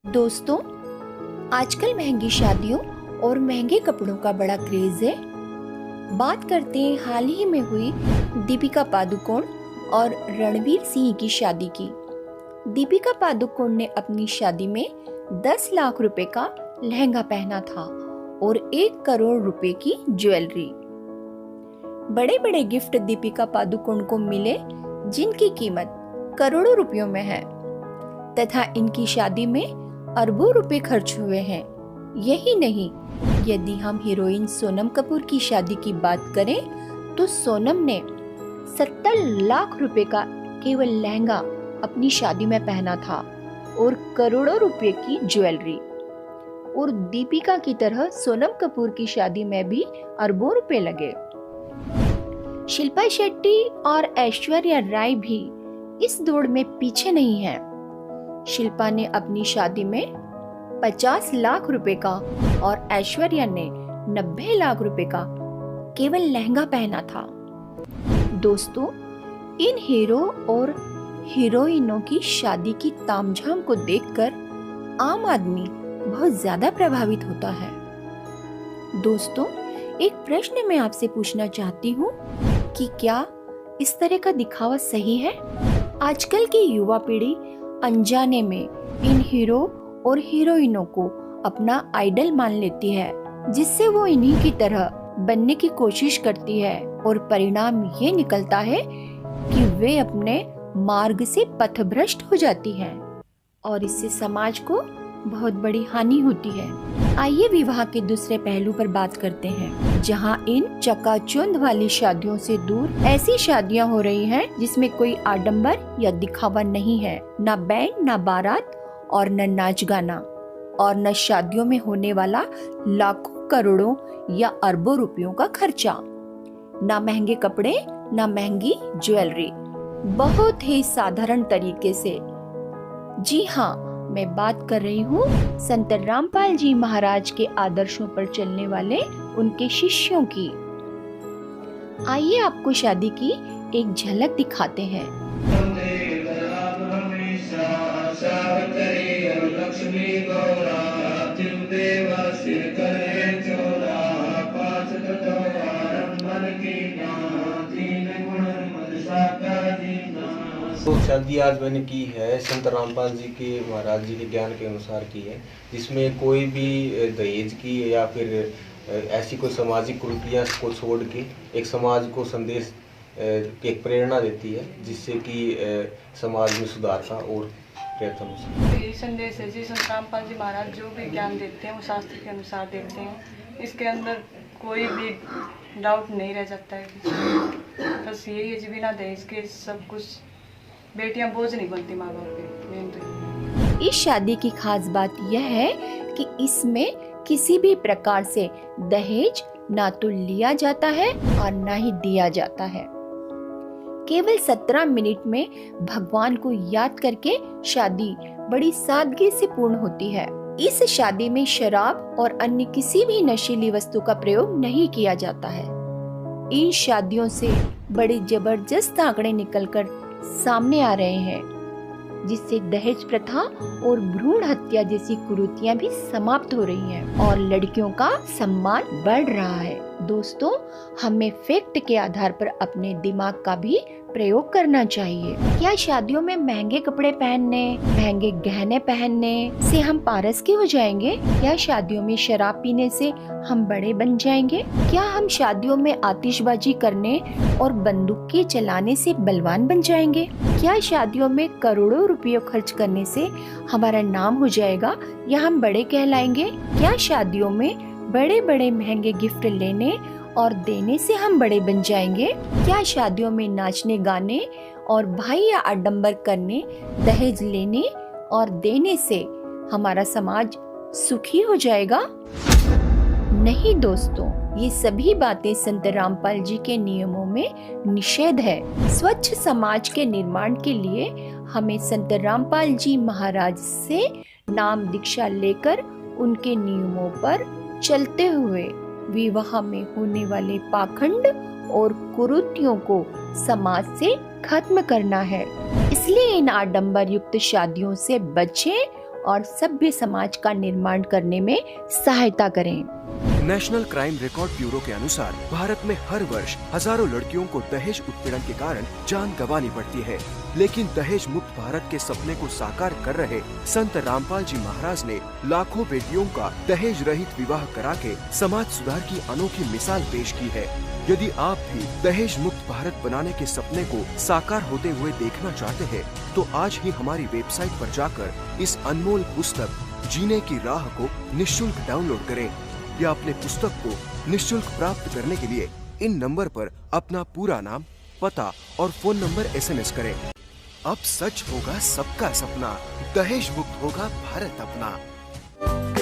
दोस्तों, आजकल महंगी शादियों और महंगे कपड़ों का बड़ा क्रेज है। बात करते हैं हाल ही में हुई दीपिका पादुकोण और रणवीर सिंह की शादी की। दीपिका पादुकोण ने अपनी शादी में 10 लाख रुपए का लहंगा पहना था और 1 करोड़ रुपए की ज्वेलरी। बड़े बड़े गिफ्ट दीपिका पादुकोण को मिले जिनकी कीमत करोड़ों रुपयों में है तथा इनकी शादी में अरबों रुपए खर्च हुए हैं। यही नहीं, यदि हम हीरोइन सोनम कपूर की शादी की बात करें तो सोनम ने 70 लाख रुपए का केवल लहंगा अपनी शादी में पहना था और करोड़ों रुपए की ज्वेलरी। और दीपिका की तरह सोनम कपूर की शादी में भी अरबों रुपए लगे। शिल्पा शेट्टी और ऐश्वर्या राय भी इस दौड़ में पीछे नहीं है। शिल्पा ने अपनी शादी में 50 लाख रुपए का और ऐश्वर्या ने 90 लाख रुपए का केवल लहंगा पहना था। दोस्तों, इन हीरो और हीरोइनों की शादी की तामझाम को देखकर आम आदमी बहुत ज्यादा प्रभावित होता है। दोस्तों, एक प्रश्न मैं आपसे पूछना चाहती हूँ कि क्या इस तरह का दिखावा सही है? आजकल की युवा पीढ़ी अनजाने में इन हीरो और हीरोइनों को अपना आइडल मान लेती है, जिससे वो इन्हीं की तरह बनने की कोशिश करती है और परिणाम ये निकलता है कि वे अपने मार्ग से पथभ्रष्ट हो जाती हैं और इससे समाज को बहुत बड़ी हानि होती है। आइए विवाह के दूसरे पहलू पर बात करते हैं, जहां इन चकाचौंध वाली शादियों से दूर ऐसी शादियां हो रही हैं जिसमें कोई आडंबर या दिखावा नहीं है, न बैंड, न बारात और न नाच गाना, और न शादियों में होने वाला लाखों करोड़ों या अरबों रुपयों का खर्चा, न महंगे कपड़े, न महंगी ज्वेलरी, बहुत ही साधारण तरीके से। जी हाँ, मैं बात कर रही हूँ संत रामपाल जी महाराज के आदर्शों पर चलने वाले उनके शिष्यों की। आइए आपको शादी की एक झलक दिखाते हैं। तो शादी आज मैंने की है संत रामपाल जी के महाराज जी के ज्ञान के अनुसार की है, जिसमें कोई भी दहेज की या फिर ऐसी कोई सामाजिक कुरीतियाँ को छोड़ के एक समाज को संदेश की एक प्रेरणा देती है, जिससे कि समाज में सुधार का और प्रयत्न हो सके। यही संदेश है जी। संत रामपाल जी महाराज जो भी ज्ञान देते हैं वो शास्त्र के अनुसार देते हैं। इसके अंदर कोई भी डाउट नहीं रह जाता है। बस यही है जी, बिना दहेज के सब कुछ बेटियां बोझ नहीं बनती माँ बाप पे। मेन तो इस शादी की खास बात यह है कि इसमें किसी भी प्रकार से दहेज ना तो लिया जाता है और ना ही दिया जाता है। केवल 17 मिनट में भगवान को याद करके शादी बड़ी सादगी से पूर्ण होती है। इस शादी में शराब और अन्य किसी भी नशीली वस्तु का प्रयोग नहीं किया जाता है। इन शादियों से बड़े जबरदस्त आंकड़े निकलकर सामने आ रहे हैं, जिससे दहेज प्रथा और भ्रूण हत्या जैसी कुरीतियां भी समाप्त हो रही हैं और लड़कियों का सम्मान बढ़ रहा है। दोस्तों, हमें फैक्ट के आधार पर अपने दिमाग का भी प्रयोग करना चाहिए। क्या शादियों में महंगे कपड़े पहनने, महंगे गहने पहनने से हम पारस के हो जाएंगे? क्या शादियों में शराब पीने से हम बड़े बन जाएंगे? क्या हम शादियों में आतिशबाजी करने और बंदूकें चलाने से बलवान बन जाएंगे? क्या शादियों में करोड़ों रुपयों खर्च करने से हमारा नाम हो जाएगा या हम बड़े कहलाएंगे? क्या शादियों में बड़े बड़े महंगे गिफ्ट लेने और देने से हम बड़े बन जाएंगे? क्या शादियों में नाचने गाने और भाई या आडंबर करने, दहेज लेने और देने से हमारा समाज सुखी हो जाएगा? नहीं दोस्तों, ये सभी बातें संत रामपाल जी के नियमों में निषेध है। स्वच्छ समाज के निर्माण के लिए हमें संत रामपाल जी महाराज से नाम दीक्षा लेकर उनके नियमों पर चलते हुए विवाह में होने वाले पाखंड और कुरीतियों को समाज से खत्म करना है। इसलिए इन आडंबर युक्त शादियों से बचें और सभ्य समाज का निर्माण करने में सहायता करें। नेशनल क्राइम रिकॉर्ड ब्यूरो के अनुसार भारत में हर वर्ष हजारों लड़कियों को दहेज उत्पीड़न के कारण जान गंवानी पड़ती है, लेकिन दहेज मुक्त भारत के सपने को साकार कर रहे संत रामपाल जी महाराज ने लाखों बेटियों का दहेज रहित विवाह करा के समाज सुधार की अनोखी मिसाल पेश की है। यदि आप भी दहेज मुक्त भारत बनाने के सपने को साकार होते हुए देखना चाहते हैं, तो आज ही हमारी वेबसाइट पर जाकर इस अनमोल पुस्तक जीने की राह को निःशुल्क डाउनलोड करें या अपने पुस्तक को निःशुल्क प्राप्त करने के लिए इन नंबर पर अपना पूरा नाम, पता और फोन नंबर SMS करें। अब सच होगा सबका सपना, दहेज मुक्त होगा भारत अपना।